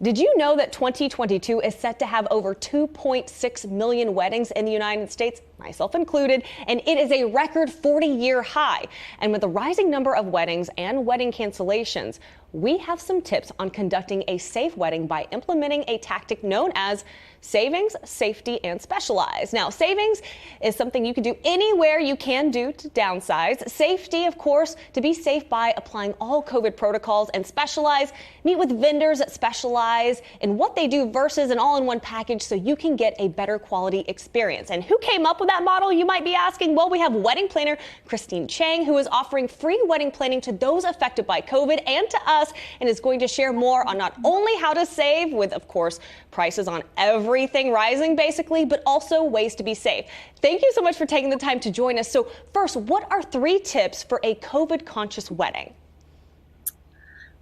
Did you know that 2022 is set to have over 2.6 million weddings in the United States, myself included, and it is a record 40-year high. And with the rising number of weddings and wedding cancellations, we have some tips on conducting a safe wedding by implementing a tactic known as savings, safety, and specialize. Now, savings is something you can do anywhere you can do to downsize. Safety, of course, to be safe by applying all COVID protocols, and specialize, meet with vendors that specialize in what they do versus an all-in-one package so you can get a better quality experience. And who came up with that model, you might be asking? Well, we have wedding planner Christine Chang, who is offering free wedding planning to those affected by COVID and to us, and is going to share more on not only how to save with, of course, prices on everything rising basically, but also ways to be safe. Thank you so much for taking the time to join us. So first, what are 3 tips for a COVID conscious wedding?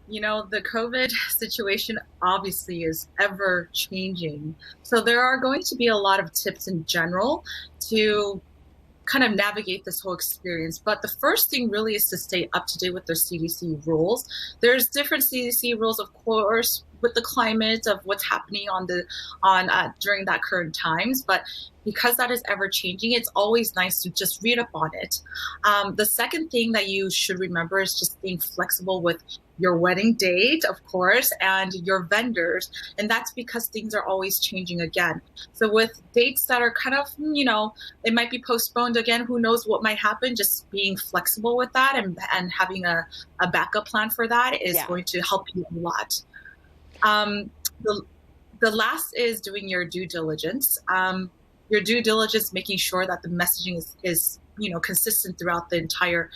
You know, the COVID situation obviously is ever changing. So there are going to be a lot of tips in general to kind of navigate this whole experience. But the first thing really is to stay up to date with their CDC rules. There's different CDC rules, of course, with the climate of what's happening during that current times. But because that is ever changing, it's always nice to just read up on it. The second thing that you should remember is just being flexible with your wedding date, of course, and your vendors. And that's because things are always changing again. So with dates that are kind of, you know, it might be postponed again, who knows what might happen, just being flexible with that and having a backup plan for that is going to help you a lot. The last is doing your due diligence. Your due diligence, making sure that the messaging is you know, consistent throughout the entire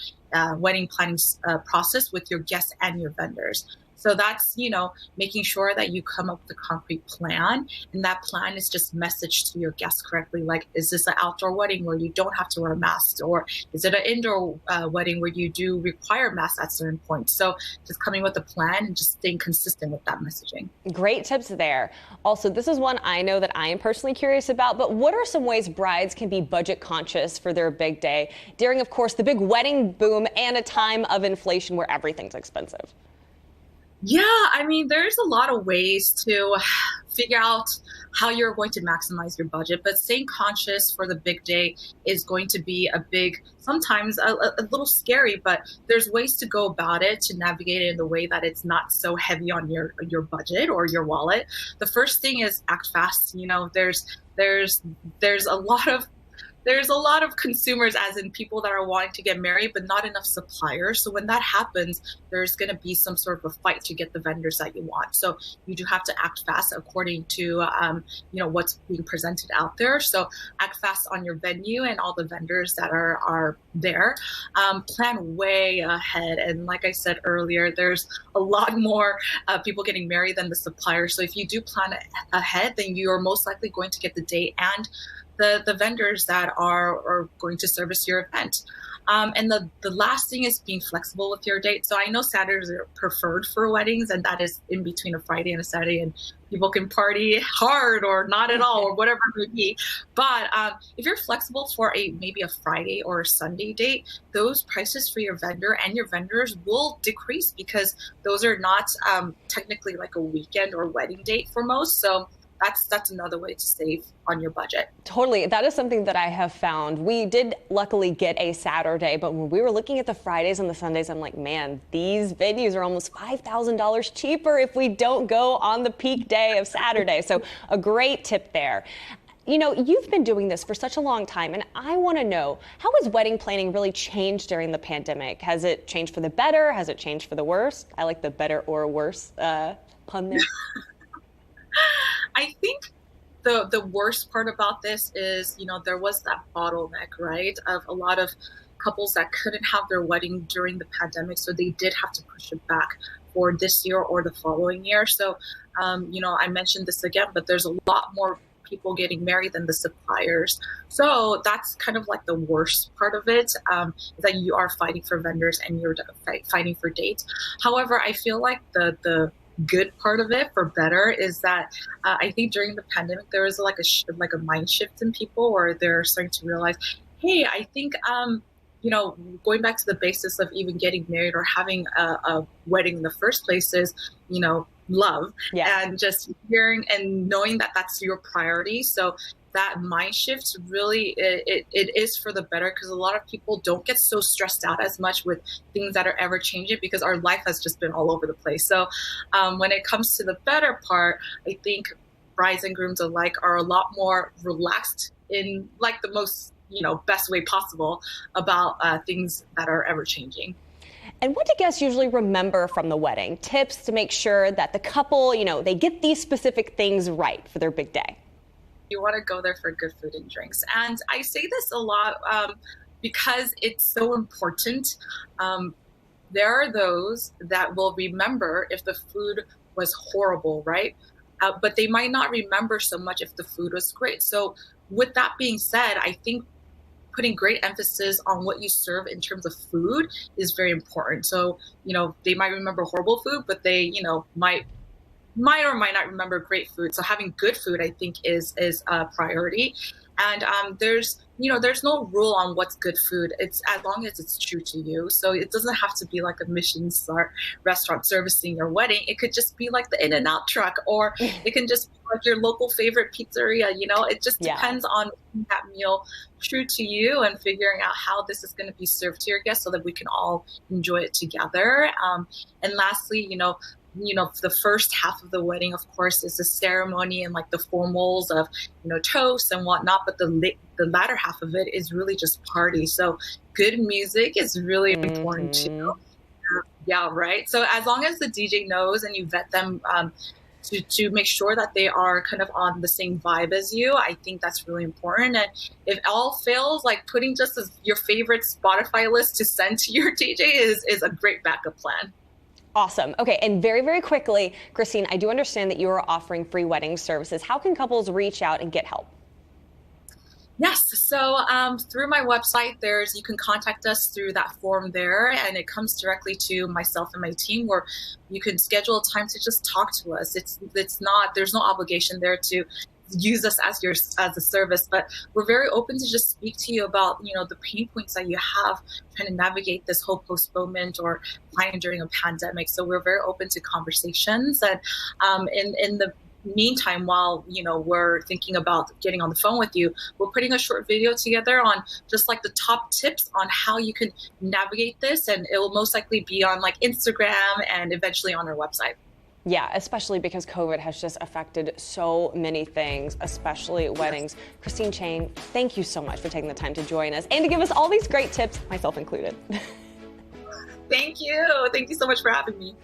wedding planning process with your guests and your vendors. So that's, you know, making sure that you come up with a concrete plan, and that plan is just messaged to your guests correctly. Like, is this an outdoor wedding where you don't have to wear a mask, or is it an indoor wedding where you do require masks at certain points? So just coming with a plan and just staying consistent with that messaging. Great tips there. Also, this is one I know that I am personally curious about, but what are some ways brides can be budget conscious for their big day during, of course, the big wedding boom and a time of inflation where everything's expensive? Yeah, I mean, there's a lot of ways to figure out how you're going to maximize your budget, but staying conscious for the big day is going to be sometimes a little scary, but there's ways to go about it to navigate it in the way that it's not so heavy on your budget or your wallet. The first thing is act fast. You know, there's a lot of consumers, as in people that are wanting to get married, but not enough suppliers. So when that happens, there's going to be some sort of a fight to get the vendors that you want. So you do have to act fast according to, you know, what's being presented out there. So act fast on your venue and all the vendors that are there. Plan way ahead. And like I said earlier, there's a lot more people getting married than the suppliers. So if you do plan ahead, then you are most likely going to get the date and the vendors that are going to service your event. And the last thing is being flexible with your date. So I know Saturdays are preferred for weddings, and that is in between a Friday and a Saturday, and people can party hard or not at all or whatever it may be. But if you're flexible for maybe a Friday or a Sunday date, those prices for your vendor and your vendors will decrease, because those are not technically like a weekend or wedding date for most. So that's another way to save on your budget. Totally. That is something that I have found. We did luckily get a Saturday, but when we were looking at the Fridays and the Sundays, I'm like, man, these venues are almost $5,000 cheaper if we don't go on the peak day of Saturday. So a great tip there. You know, you've been doing this for such a long time, and I want to know, how has wedding planning really changed during the pandemic? Has it changed for the better? Has it changed for the worse? I like the better or worse pun there. I think the worst part about this is, you know, there was that bottleneck, right, of a lot of couples that couldn't have their wedding during the pandemic, so they did have to push it back for this year or the following year. So, you know, I mentioned this again, but there's a lot more people getting married than the suppliers. So that's kind of like the worst part of it, that you are fighting for vendors and you're fighting for dates. However, I feel like the good part of it, for better, is that I think during the pandemic there was like a mind shift in people, where they're starting to realize, hey, I think you know, going back to the basis of even getting married or having a wedding in the first place is, you know, love. Yeah. And just hearing and knowing that that's your priority. So that mind shift really, it is for the better, because a lot of people don't get so stressed out as much with things that are ever changing, because our life has just been all over the place. So when it comes to the better part, I think brides and grooms alike are a lot more relaxed in like the most, best way possible about things that are ever changing. And what do guests usually remember from the wedding? Tips to make sure that the couple, they get these specific things right for their big day. You want to go there for good food and drinks. And I say this a lot because it's so important. There are those that will remember if the food was horrible, right? But they might not remember so much if the food was great. So with that being said, I think putting great emphasis on what you serve in terms of food is very important. So, they might remember horrible food, but they, might or might not remember great food. So having good food, I think, is a priority. And there's no rule on what's good food. It's as long as it's true to you. So it doesn't have to be like a Michelin star restaurant servicing your wedding. It could just be like the In-N-Out truck, or it can just be like your local favorite pizzeria. It just depends on that meal true to you, and figuring out how this is going to be served to your guests so that we can all enjoy it together. And lastly, the first half of the wedding, of course, is the ceremony and like the formals of, toast and whatnot. But the latter half of it is really just party. So good music is really important too. Yeah, right. So as long as the DJ knows and you vet them to make sure that they are kind of on the same vibe as you, I think that's really important. And if all fails, like putting just your favorite Spotify list to send to your DJ is a great backup plan. Awesome. Okay, and very, very quickly, Christine, I do understand that you are offering free wedding services. How can couples reach out and get help? Yes, so through my website, you can contact us through that form there, and it comes directly to myself and my team, where you can schedule a time to just talk to us. There's no obligation there to use us as a service, but we're very open to just speak to you about the pain points that you have trying to navigate this whole postponement or planning during a pandemic. So we're very open to conversations, and in the meantime, while we're thinking about getting on the phone with you, we're putting a short video together on just like the top tips on how you can navigate this, and it will most likely be on like Instagram and eventually on our website. Yeah, especially because COVID has just affected so many things, especially weddings. Christine Chang, thank you so much for taking the time to join us and to give us all these great tips, myself included. Thank you. Thank you so much for having me.